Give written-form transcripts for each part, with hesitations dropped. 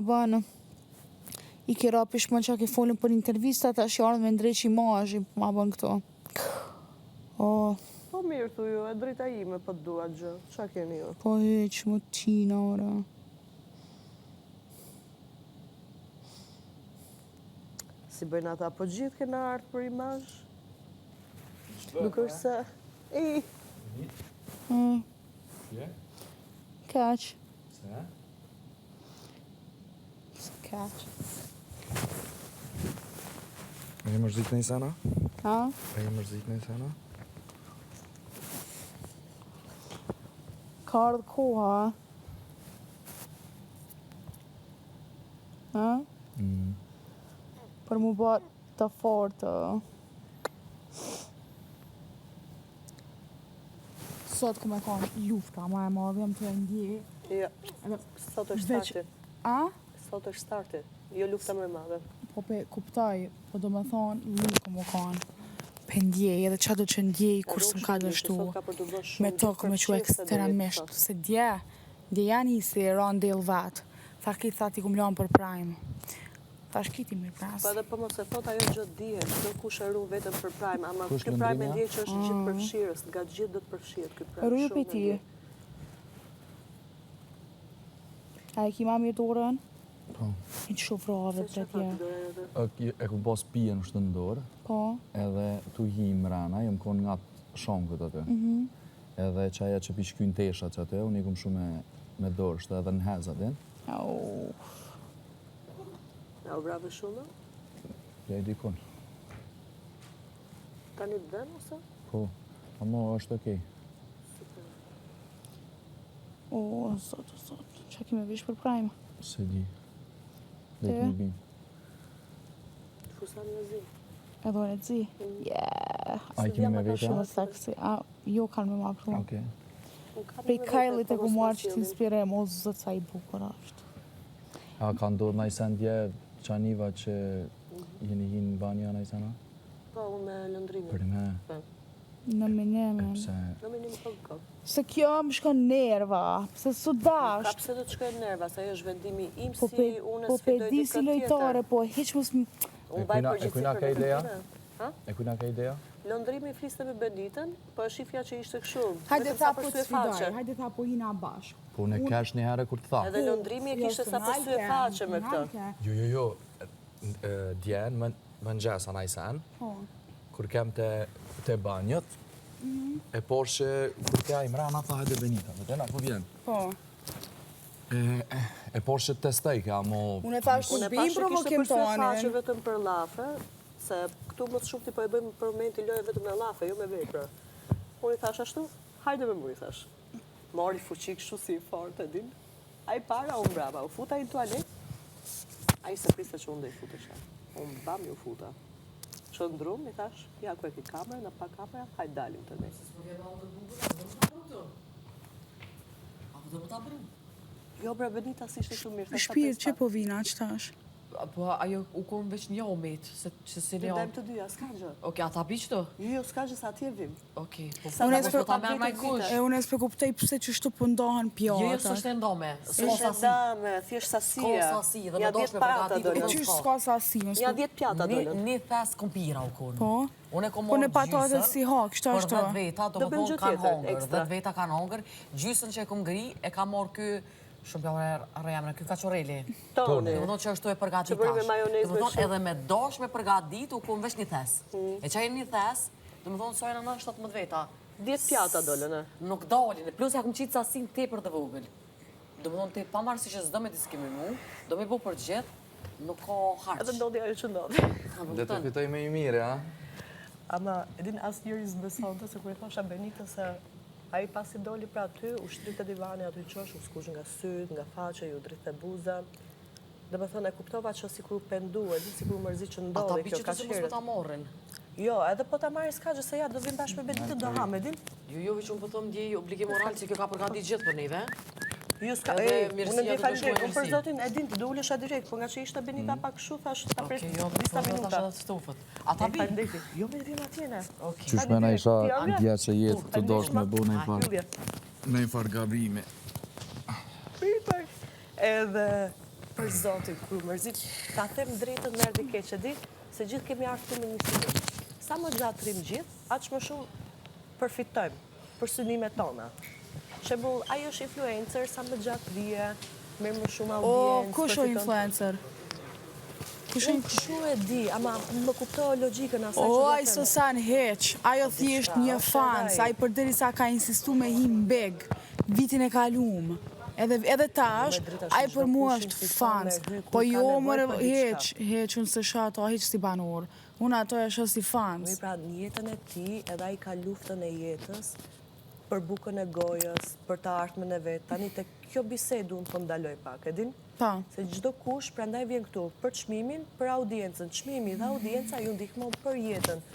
banë. I kera pishmon që a ke folin për intervistat, a shjarën me ndreq imazhi, ma bën këto. Po mirë thu ju, e drejta ime po të dua gjë. Qa keni ju? Po heq, më qina, ora. Si bëjnë ata, po gjithë kena artë për imazh? Nuk është se... Kaq. Se? Kaq. A je mërzit në i sana? Ha? A je mërzit në i sana? Ka ardhë koha. Ha? Për mu bë të fortë. Sot këmë e kanë lufta, ma e madhe, jam të e ndje. Jo, sot është starti. A? Sot është starti, jo lufta më e madhe. Po pe kuptaj, po do me thonë, lufta më kanë. Pe ndjej, edhe qa do që ndjej, kur së më ka dështu. Me tokë me që ekstremisht. Se djeja nisi e ranë del vatë. Tha kitë thati ku më lanë për prime. Tha shkiti mirë pas. Po edhe për mos e thot ajo gjë dihet, do kush e ru vetëm për prime, ama kë prime e ndje që është gjithë përfshirës, nga gjithë do të përfshirët kë prime. Rruju për ti. A e kima mirë dorën? Po. I të shofrave të tje. E ku pas pijen është në dorë. Po. Edhe tu hi mrena, jem kon nga shongët atë. Edhe qaja që pishkyn tesha që atë, unë i kom shumë me dorë, shtë edhe në hez atë. A u brave shumë? Ja i dikon. Ta një të dhenë, ose? Po, ama është okej. Sot. Qa kime vish për prime? Se di. Dhe të një bimë. Të fusan në zi. Edhe në zi? A i kime me vete? Shumë seksi. Jo kanë me ma përru. Okej. Prej kajlit e ku marrë që t'inspirem, o zëtë sa i bukur ashtë. A ka ndodhë na i sendje qaniva që jeni hinë në banja na i sena? Po, unë me lëndrimi. Për me? Në minime. Pse? Në minim për këp. Se kjo më shkon nerva, pse su dasht. Ka pse do të shkojnë nerva, se ajo është vendimi im Po si unë pe sfidoj di dikët si lojtare, po heq mos më... Unë baj përgjithsi kujna për ka ideja? Ha? E kujna ka ideja? Lëndrimi fliste me Benitën, po e shifja që ishte këshu. Hajde tha po të sfidoj, hajde tha po hina bashkë. Po në kesh një herë kur të tha. Edhe lëndrimi e kishte sa për sy e faqe me këtë. Jo. Djenë, më në gjesa na i sen, kur kem të banjët, e por që kur kja i mrena, tha hajde Benita, dhe tena po vjen. Po. E por që testoj kja, mo... Unë e thash ku bim provokim Unë e faqe tonin. vetëm për lafe, se këtu më të shumë ti po e bëjmë për moment i lojë vetëm me lafe, jo me vepra. Unë i thash ashtu, hajde me mu i thash. Mori fuqi kështu si i fort, e din. A i para, unë brava, u futa i në tualet. A i se priste që unë dhe i futa që. Unë bam ju futa. Që ndrum, i thash, ja ku e ki kamera, në pa kamera, hajde dalim të ne. Jo, bre, Benita si ishte shumë mirë. Shpirë që po vina, që tash? Po ajo u konë veç një omet, se si një... Dajmë të dyja, s'ka gjë. Oke, ata biqto? Jo, s'ka gjë sa atje vim. Oke, po Unë po ta merë maj kush. E unë e s'pe kuptoj pëse që shtu pëndohen pjatat. Jo, së është e ndome. Ishte dame, thjesht sasia. Ka sasi, dhe Ja me dosh 10 me pata përgatitur. E dollën. qysh s'ka sasi, Ja 10 pjata dollën. Një thes kompira u konë. Po? Unë e kom Po morë në patatët si hak, kështu për ashtu. 10 veta, do Do më bëjmë thonë gjë kanë tjetër, hongër. ekstra. 10 veta kanë hongër. Gjysën që e kom gri, e ka morë ky... Shumë pja rejamre, ky kaqoreli. Toni. Dhe më thonë që është e përgatit Që bëri me tash. majonezë Dhe më me thonë edhe me dosh me përgatit, u konë veç një thes. E që e një thes, dhe më thonë sojnë në 17 veta. 10 pjata dollën, e. Nuk dalin, plus ja kom qitë sasin tepër të vogël. Do më thonë ti pa marrë si që s'do me diskriminu, do me bu për gjithë, nuk ka harq. Edhe ndodhi ajo që ndodhi. Dhe të fitoj me i mire, a? Ama, edhin asë njëri zbesonte, se kur i thosha Benita se a i pasi doli pra ty, u shtrite divani aty qosh, u skush nga syt, nga faqe, ju drite buza. Dhe me thënë, e kuptova që si kur u pendu, e di si kur u mërzi që Ata ndodhi kjo biqët ka ose mos me ta morrin. Jo, edhe po ta marri s'ka gjë se ja, do vim bashkë me Benita do ham, edhin? Jo, veç unë po thëmë ndjej obligim moral që kjo ka përgatit gjithë për neve. Jo, s'ka, Edhe unë mirësia ndje do të falë shkojë unë për mirësi. zotin e din të do ulesha direkt, po nga që ishte Benita pak shu, thash ta pres Oke, jo, disa po minuta. tash edhe të stufët. Ata bi? Faleminderit. Jo, me vjen atjene. Qysh me na isha ndja që jetë të dosh me bu në i farë gabrimi. Edhe Për zotin, kur mërzit, ta them drejtën me erdhi keq e di, se gjithë kemi ardhur këtu me një synim. Sa më gjatë rrim gjithë, aq më shumë përfitojmë për synimet tona. Shembull, ai është influencer, sa më gjatë vije, merr më shumë O, audiencë. kush o influencer? Unë kështu e di, ama më kuptoj logjikën asaj që O, do ai them. Sosan heq, ajo thjesht një fans, ai përderisa ka insistu me him beg vitin e kalum. Edhe tash, ai për mua është fans. Po jo, mërë, heq, unë se shato, heq si banor. Unë ato e shë si fans. Pra, në jetën e ti, edhe ai ka luftën e jetës, për bukën e gojës, për të ardhmen e vetë. Tani të kjo bisedu unë po ndaloj pak, e din? Pa. Se çdo kush prandaj vjen këtu për çmimin, për audiencën. Çmimi dhe audienca ju ndihmon për jetën,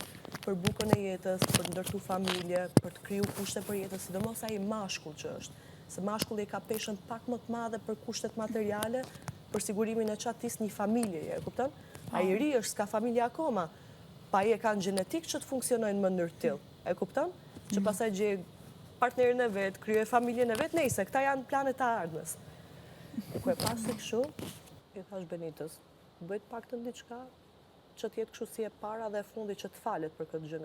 për bukën e jetës, për të ndërtu familje, për të kriju kushte për jetën, sidomos ai mashkull që është. Se mashkulli ka peshën pak më të madhe për kushtet materiale, për sigurimin e qatis një familje, e kupton? Ai i ri është, s'ka familje akoma, pa ai e kanë gjenetik që të funksionojnë në mënyrë tillë, e kupton? Që pastaj gjej partnerin e vet, krijoj familjen e vet, nejse, këta janë planet e ardhmes. Ku e pasi kështu, i thash Benitës, bëjt pak të ndiqka që t'jetë kështu si e para dhe e fundi që të falet për këtë gjë.